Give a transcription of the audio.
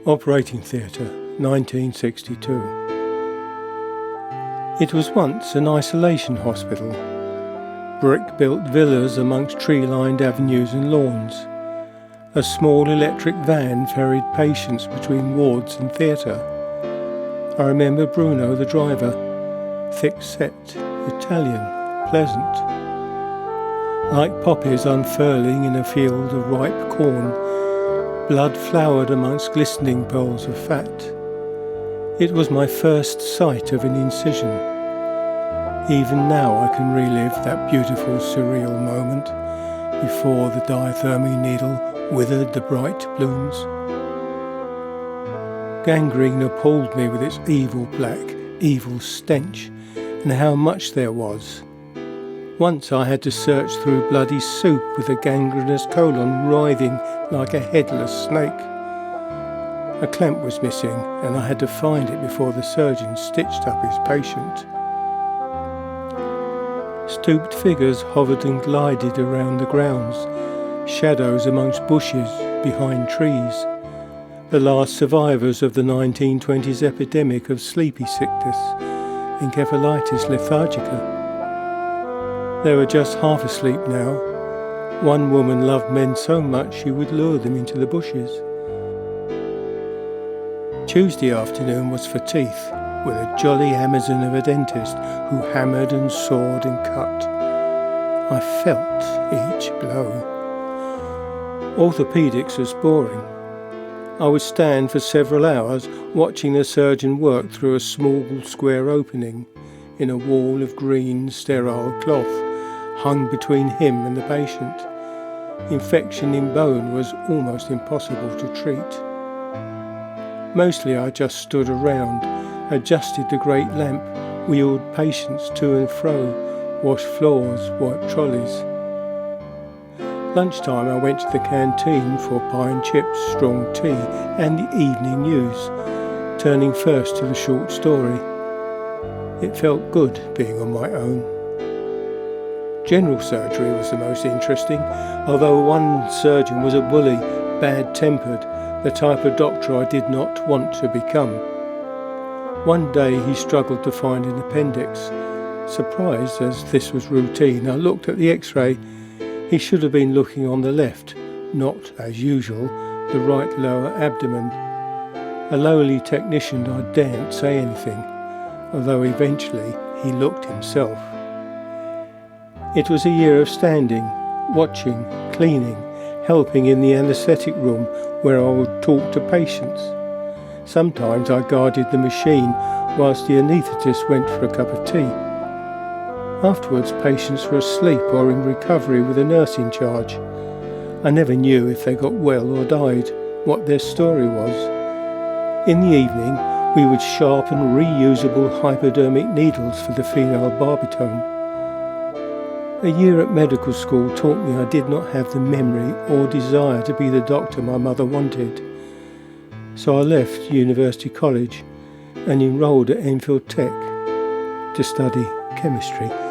Operating Theatre, 1962. It was once an isolation hospital. Brick-built villas amongst tree-lined avenues and lawns. A small electric van ferried patients between wards and theatre. I remember Bruno, the driver, thick-set, Italian, pleasant. Like poppies unfurling in a field of ripe corn, blood flowered amongst glistening pearls of fat. It was my first sight of an incision. Even now I can relive that beautiful surreal moment before the diathermy needle withered the bright blooms. Gangrene appalled me with its evil black, evil stench, and how much there was. Once I had to search through bloody soup with a gangrenous colon writhing like a headless snake. A clamp was missing, and I had to find it before the surgeon stitched up his patient. Stooped figures hovered and glided around the grounds, shadows amongst bushes, behind trees, the last survivors of the 1920s epidemic of sleepy sickness, encephalitis lethargica. They were just half asleep now. One woman loved men so much she would lure them into the bushes. Tuesday afternoon was for teeth, with a jolly Amazon of a dentist who hammered and sawed and cut. I felt each blow. Orthopaedics was boring. I would stand for several hours watching the surgeon work through a small square opening in a wall of green sterile cloth hung between him and the patient. Infection in bone was almost impossible to treat. Mostly I just stood around, adjusted the great lamp, wheeled patients to and fro, washed floors, wiped trolleys. Lunchtime I went to the canteen for pie and chips, strong tea and the evening news, turning first to the short story. It felt good being on my own. General surgery was the most interesting, although one surgeon was a bully, bad-tempered, the type of doctor I did not want to become. One day he struggled to find an appendix. Surprised, as this was routine, I looked at the x-ray. He should have been looking on the left, not, as usual, the right lower abdomen. A lowly technician, I daren't say anything, although eventually he looked himself. It was a year of standing, watching, cleaning, helping in the anaesthetic room where I would talk to patients. Sometimes I guarded the machine whilst the anaesthetist went for a cup of tea. Afterwards, patients were asleep or in recovery with a nurse in charge. I never knew if they got well or died, what their story was. In the evening, we would sharpen reusable hypodermic needles for the female barbitone. A year at medical school taught me I did not have the memory or desire to be the doctor my mother wanted. So I left University College and enrolled at Enfield Tech to study chemistry.